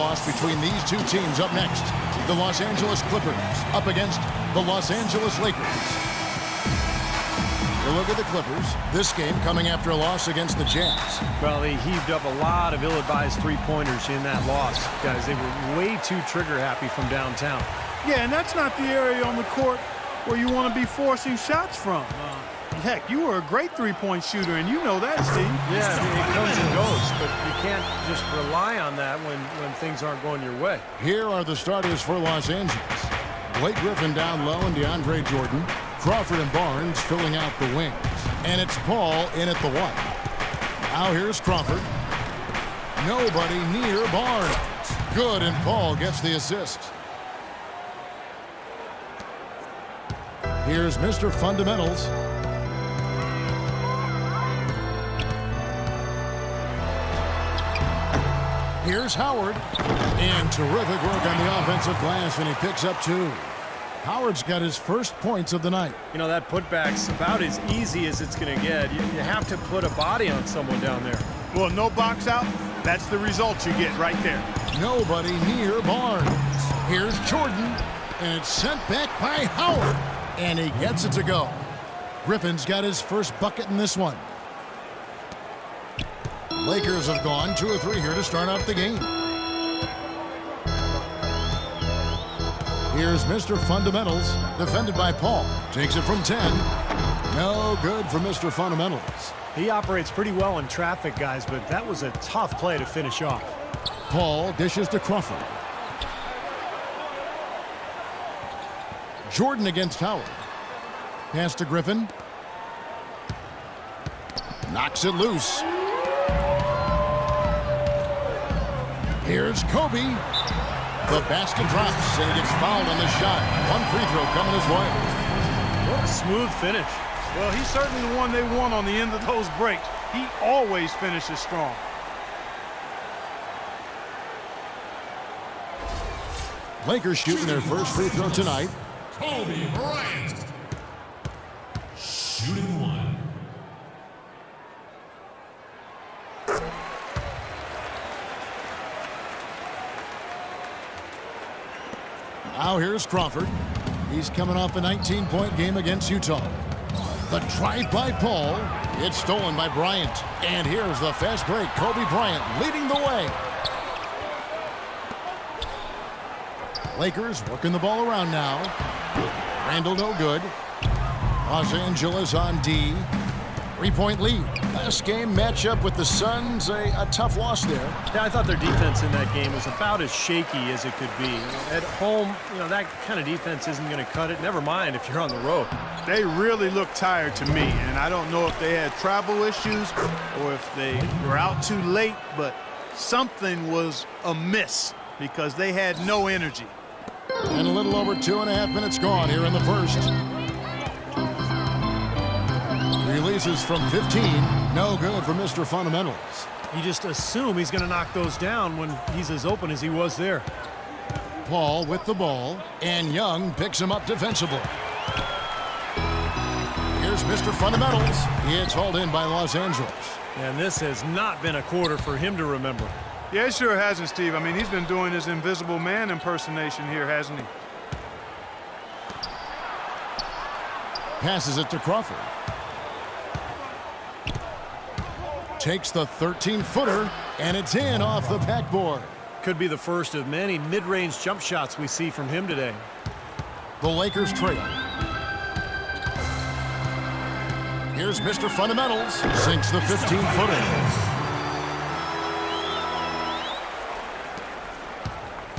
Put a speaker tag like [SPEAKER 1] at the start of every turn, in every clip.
[SPEAKER 1] loss between these two teams. Up next, the Los Angeles Clippers up against the Los Angeles Lakers. A look at the Clippers. This game coming after a loss against the Jazz.
[SPEAKER 2] Well, they heaved up a lot of ill-advised three-pointers in that loss. Guys, they were way too trigger-happy from downtown.
[SPEAKER 3] Yeah, and that's not the area on the court where you want to be forcing shots from. Heck, you were a great three-point shooter, and you know that, Steve.
[SPEAKER 2] Yeah, it comes and goes, but you can't just rely on that when things aren't going your way.
[SPEAKER 1] Here are the starters for Los Angeles. Blake Griffin down low and DeAndre Jordan. Crawford and Barnes filling out the wings. And it's Paul in at the one. Now here's Crawford. Nobody near Barnes. Good, and Paul gets the assist. Here's Mr. Fundamentals. Here's Howard. And terrific work on the offensive glass, and he picks up 2. Howard's got his first points of the night.
[SPEAKER 2] You know, that putback's about as easy as it's going to get. You have to put a body on someone down there.
[SPEAKER 3] Well, no box out. That's the result you get right there.
[SPEAKER 1] Nobody near Barnes. Here's Jordan, and it's sent back by Howard. And he gets it to go. Griffin's got his first bucket in this one. Lakers have gone 2 or 3 here to start out the game. Here's Mr. Fundamentals, defended by Paul. Takes it from 10. No good for Mr. Fundamentals.
[SPEAKER 2] He operates pretty well in traffic, guys, but that was a tough play to finish off.
[SPEAKER 1] Paul dishes to Crawford. Jordan against Howard. Pass to Griffin. Knocks it loose. Here's Kobe. The basket drops, and he gets fouled on the shot. One free throw coming his way.
[SPEAKER 2] What a smooth finish.
[SPEAKER 3] Well, he's certainly the one they want on the end of those breaks. He always finishes strong.
[SPEAKER 1] Lakers shooting their first free throw tonight.
[SPEAKER 4] Kobe Bryant. Shooting 1.
[SPEAKER 1] Now here's Crawford. He's coming off a 19-point game against Utah. The drive by Paul. It's stolen by Bryant. And here's the fast break. Kobe Bryant leading the way. Lakers working the ball around now. Randall no good. Los Angeles on D. 3-point lead. Last game matchup with the Suns, a tough loss there.
[SPEAKER 2] Yeah, I thought their defense in that game was about as shaky as it could be. At home, you know, that kind of defense isn't going to cut it. Never mind if you're on the road.
[SPEAKER 3] They really look tired to me, and I don't know if they had travel issues or if they were out too late, but something was amiss because they had no energy.
[SPEAKER 1] And a little over 2.5 minutes gone here in the first. Releases from 15. No good for Mr. Fundamentals.
[SPEAKER 2] You just assume he's going to knock those down when he's as open as he was there.
[SPEAKER 1] Paul with the ball, and Young picks him up defensively. Here's Mr. Fundamentals. It's hauled in by Los Angeles.
[SPEAKER 2] And this has not been a quarter for him to remember.
[SPEAKER 3] Yeah, it sure hasn't, Steve. I mean, he's been doing his invisible man impersonation here, hasn't he?
[SPEAKER 1] Passes it to Crawford. Takes the 13-footer, and it's in off the backboard.
[SPEAKER 2] Could be the first of many mid-range jump shots we see from him today.
[SPEAKER 1] The Lakers trail. Here's Mr. Fundamentals. Sinks the 15-footer.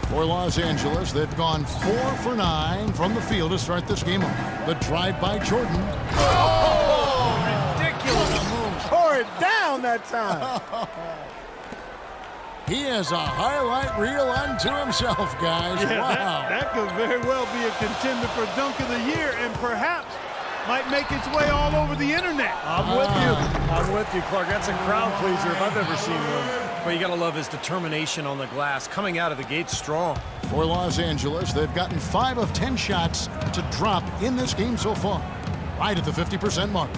[SPEAKER 1] For Los Angeles, they've gone 4 for 9 from the field to start this game off. The drive by Jordan.
[SPEAKER 2] Oh, ridiculous.
[SPEAKER 3] Tore it down that time.
[SPEAKER 1] He has a highlight reel unto himself, guys.
[SPEAKER 3] Yeah,
[SPEAKER 1] wow.
[SPEAKER 3] that could very well be a contender for Dunk of the Year and perhaps might make its way all over the internet.
[SPEAKER 2] I'm with you. I'm with you, Clark. That's a crowd pleaser if I've ever seen one. But you got to love his determination on the glass, coming out of the gate strong.
[SPEAKER 1] For Los Angeles, they've gotten 5 of 10 shots to drop in this game so far, right at the 50% mark.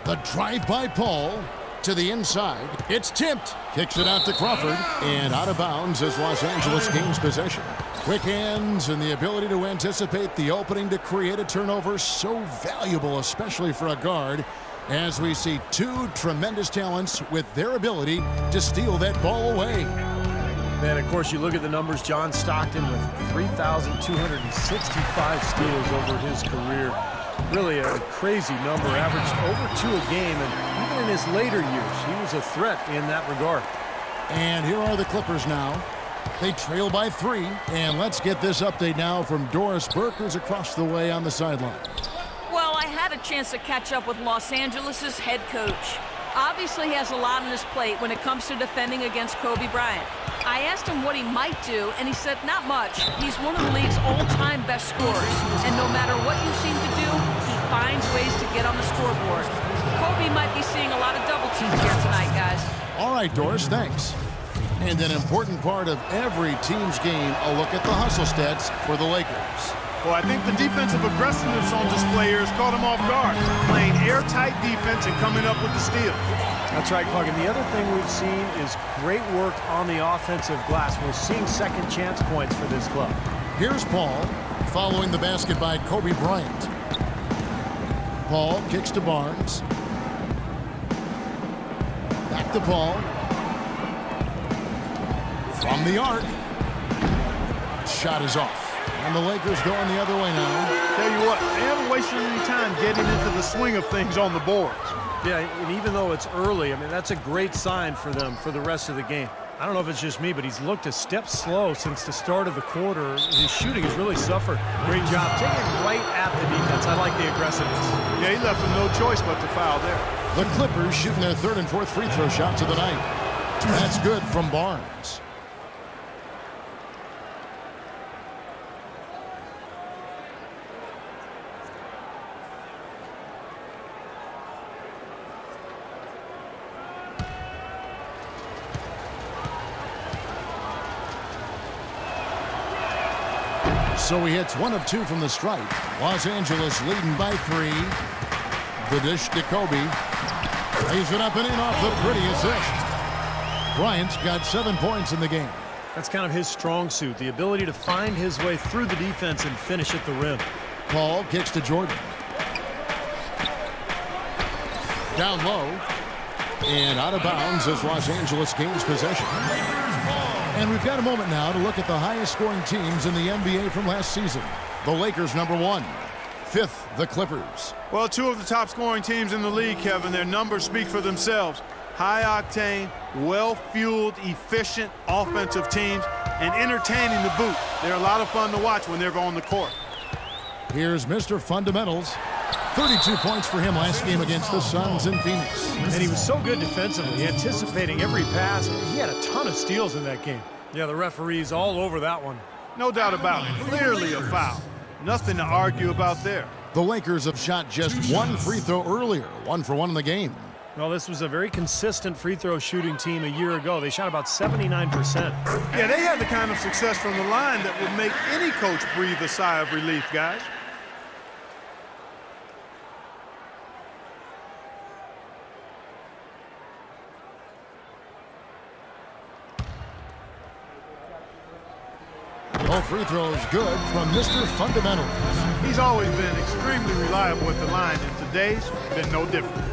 [SPEAKER 1] The drive by Paul, To the inside. It's tipped. Kicks it out to Crawford. And out of bounds as Los Angeles gains possession. Quick hands and the ability to anticipate the opening to create a turnover, so valuable, especially for a guard, as we see two tremendous talents with their ability to steal that ball away.
[SPEAKER 2] Man, of course, you look at the numbers. John Stockton with 3,265 steals over his career. Really a crazy number, averaged over 2 a game, and even in his later years, he was a threat in that regard.
[SPEAKER 1] And here are the Clippers now. They trail by 3, and let's get this update now from Doris Burke, who's across the way on the sideline.
[SPEAKER 5] Well, I had a chance to catch up with Los Angeles' head coach. Obviously, he has a lot on his plate when it comes to defending against Kobe Bryant. I asked him what he might do, and he said not much. He's one of the league's all-time best scorers, and no matter what you seem to do, he finds ways to get on the scoreboard. Kobe might be seeing a lot of double teams here tonight, guys.
[SPEAKER 1] All right, Doris, thanks. And an important part of every team's game, a look at the hustle stats for the Lakers.
[SPEAKER 3] Well, I think the defensive aggressiveness on display here has caught him off guard, playing airtight defense and coming up with the steal.
[SPEAKER 2] That's right, Clark. And the other thing we've seen is great work on the offensive glass. We're seeing second chance points for this club.
[SPEAKER 1] Here's Paul, following the basket by Kobe Bryant. Paul kicks to Barnes. Back to Paul. From the arc. Shot is off. And the Lakers going the other way now.
[SPEAKER 3] Tell you what, they haven't wasted any time getting into the swing of things on the boards.
[SPEAKER 2] Yeah, and even though it's early, I mean, that's a great sign for them for the rest of the game. I don't know if it's just me, but he's looked a step slow since the start of the quarter. His shooting has really suffered. Great job taking right at the defense. I like the aggressiveness.
[SPEAKER 3] Yeah, he left him no choice but to foul there.
[SPEAKER 1] The Clippers shooting their third and fourth free throw shots of the night. That's good from Barnes. So he hits 1 of 2 from the stripe. Los Angeles leading by 3. The dish to Kobe. Lays it up and in off the pretty assist. Bryant's got 7 points in the game.
[SPEAKER 2] That's kind of his strong suit, the ability to find his way through the defense and finish at the rim.
[SPEAKER 1] Paul kicks to Jordan. Down low. And out of bounds as Los Angeles gains possession. And we've got a moment now to look at the highest scoring teams in the NBA from last season. The Lakers #1. 5th, the Clippers.
[SPEAKER 3] Well, 2 of the top scoring teams in the league, Kevin. Their numbers speak for themselves. High-octane, well-fueled, efficient offensive teams, and entertaining to boot. They're a lot of fun to watch when they're on the court.
[SPEAKER 1] Here's Mr. Fundamentals. 32 points for him last game against the Suns in Phoenix.
[SPEAKER 2] And he was so good defensively, anticipating every pass. He had a ton of steals in that game. Yeah, the referees all over that one.
[SPEAKER 3] No doubt about it. Clearly a foul. Nothing to argue about there.
[SPEAKER 1] The Lakers have shot just 1 free throw earlier, 1 for 1 in the game.
[SPEAKER 2] Well, this was a very consistent free throw shooting team a year ago. They shot about 79%.
[SPEAKER 3] Yeah, they had the kind of success from the line that would make any coach breathe a sigh of relief, guys.
[SPEAKER 1] All free throws good from Mr. Fundamentals.
[SPEAKER 3] He's always been extremely reliable at the line, and today's been no different.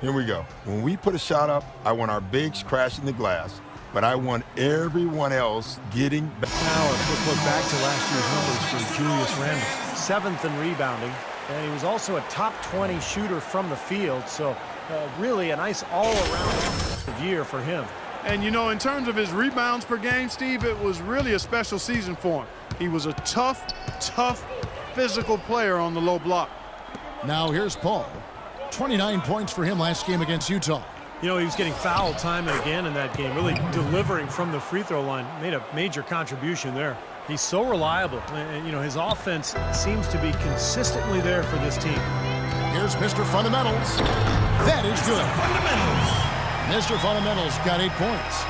[SPEAKER 6] Here we go. When we put a shot up, I want our bigs crashing the glass, but I want everyone else getting back.
[SPEAKER 2] Now a quick look back to last year's numbers for Julius Randle. 7th in rebounding, and he was also a top 20 shooter from the field, so really a nice all-around year for him.
[SPEAKER 3] And, you know, in terms of his rebounds per game, Steve, it was really a special season for him. He was a tough, physical player on the low block.
[SPEAKER 1] Now here's Paul. 29 points for him last game against Utah.
[SPEAKER 2] You know, he was getting fouled time and again in that game, really delivering from the free throw line. Made a major contribution there. He's so reliable, and, you know, his offense seems to be consistently there for this team.
[SPEAKER 1] Here's Mr. Fundamentals. That is good. Mr. Fundamentals got 8 points.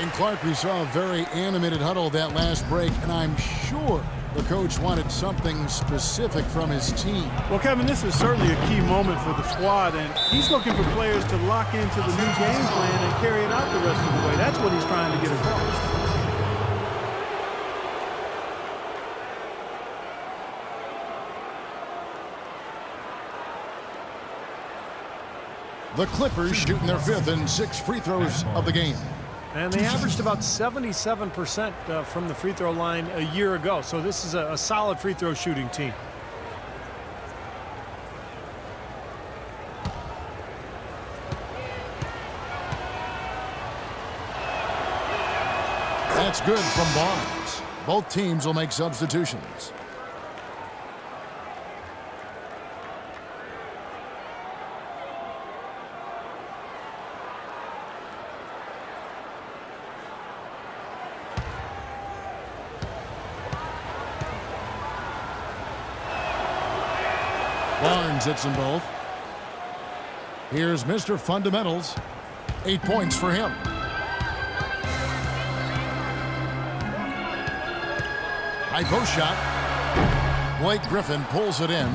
[SPEAKER 1] And Clark, we saw a very animated huddle that last break, and I'm sure the coach wanted something specific from his team.
[SPEAKER 3] Well, Kevin, this is certainly a key moment for the squad, and he's looking for players to lock into the new game plan and carry it out the rest of the way. That's what he's trying to get across.
[SPEAKER 1] The Clippers shooting their 5th and 6th free throws of the game.
[SPEAKER 2] And they averaged about 77% from the free throw line a year ago. So this is a solid free throw shooting team.
[SPEAKER 1] That's good from Barnes. Both teams will make substitutions. Barnes hits them both. Here's Mr. Fundamentals. 8 points for him. High post shot. Blake Griffin pulls it in.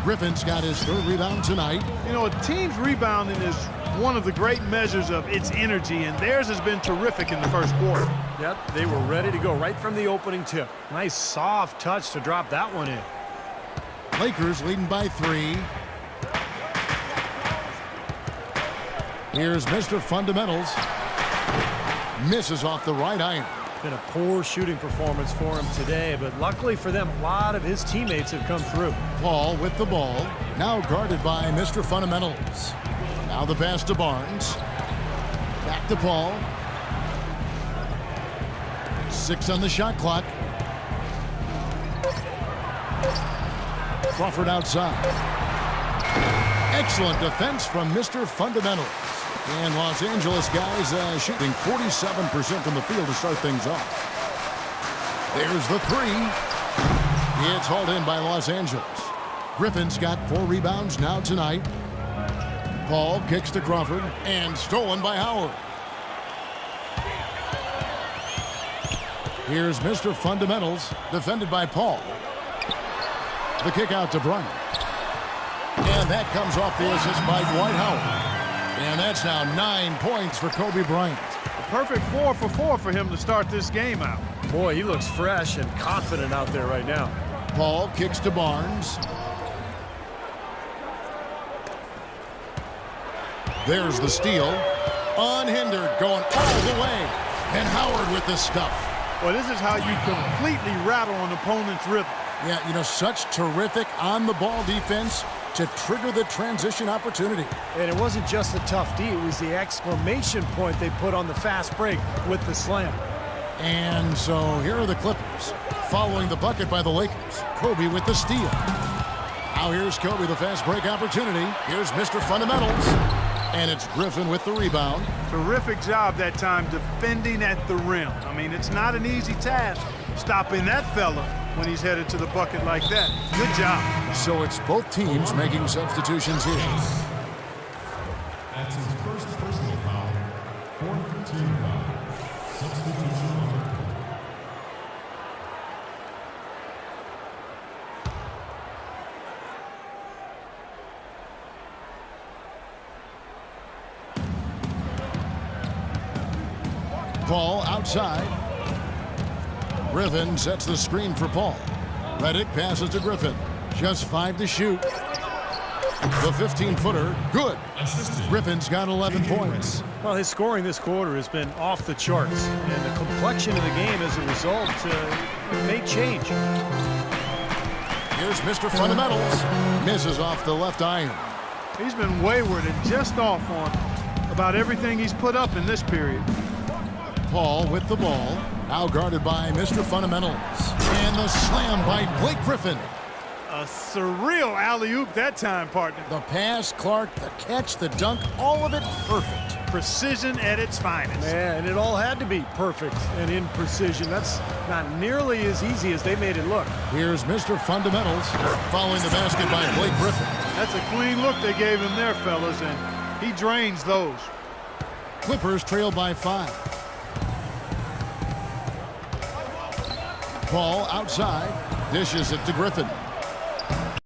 [SPEAKER 1] Griffin's got his 3rd rebound tonight.
[SPEAKER 3] You know, a team's rebounding is one of the great measures of its energy, and theirs has been terrific in the first quarter.
[SPEAKER 2] Yep, they were ready to go right from the opening tip. Nice soft touch to drop that one in.
[SPEAKER 1] Lakers leading by 3. Here's Mr. Fundamentals. Misses off the right iron.
[SPEAKER 2] Been a poor shooting performance for him today, but luckily for them, a lot of his teammates have come through.
[SPEAKER 1] Paul with the ball. Now guarded by Mr. Fundamentals. Now the pass to Barnes. Back to Paul. 6 on the shot clock. Crawford outside. Excellent defense from Mr. Fundamentals. And Los Angeles guys shooting 47% from the field to start things off. There's the 3. It's hauled in by Los Angeles. Griffin's got 4 rebounds now tonight. Paul kicks to Crawford and stolen by Howard. Here's Mr. Fundamentals, defended by Paul. The kick out to Bryant. And that comes off the assist by Dwight Howard. And that's now 9 points for Kobe Bryant.
[SPEAKER 3] A perfect 4 for 4 for him to start this game out.
[SPEAKER 2] Boy, he looks fresh and confident out there right now.
[SPEAKER 1] Paul kicks to Barnes. There's the steal. Unhindered, going all the way. And Howard with the stuff.
[SPEAKER 3] Well, this is how you completely rattle an opponent's rhythm.
[SPEAKER 1] Yeah, you know, such terrific on-the-ball defense to trigger the transition opportunity.
[SPEAKER 2] And it wasn't just the tough D, it was the exclamation point they put on the fast break with the slam.
[SPEAKER 1] And so here are the Clippers following the bucket by the Lakers. Kobe with the steal. Now here's Kobe, the fast break opportunity. Here's Mr. Fundamentals. And it's Griffin with the rebound.
[SPEAKER 3] Terrific job that time defending at the rim. I mean, it's not an easy task stopping that fella when he's headed to the bucket like that. Good job.
[SPEAKER 1] So it's both teams making substitutions here.
[SPEAKER 4] That's his first personal foul. 4th team foul. Substitution on the court.
[SPEAKER 1] Paul outside. Griffin sets the screen for Paul. Redick passes to Griffin. Just 5 to shoot. The 15-footer, good. Griffin's got 11 points.
[SPEAKER 2] Well, his scoring this quarter has been off the charts, and the complexion of the game as a result may change.
[SPEAKER 1] Here's Mr. Fundamentals. Misses off the left iron.
[SPEAKER 3] He's been wayward and just off on about everything he's put up in this period.
[SPEAKER 1] Paul with the ball. Now guarded by Mr. Fundamentals. And the slam by Blake Griffin.
[SPEAKER 3] A surreal alley-oop that time, partner.
[SPEAKER 1] The pass, Clark, the catch, the dunk, all of it perfect.
[SPEAKER 3] Precision at its finest.
[SPEAKER 2] Man, and it all had to be perfect and in precision. That's not nearly as easy as they made it look.
[SPEAKER 1] Here's Mr. Fundamentals following the basket by Blake Griffin.
[SPEAKER 3] That's a clean look they gave him there, fellas, and he drains those.
[SPEAKER 1] Clippers trail by 5. Paul outside. Dishes it to Griffin.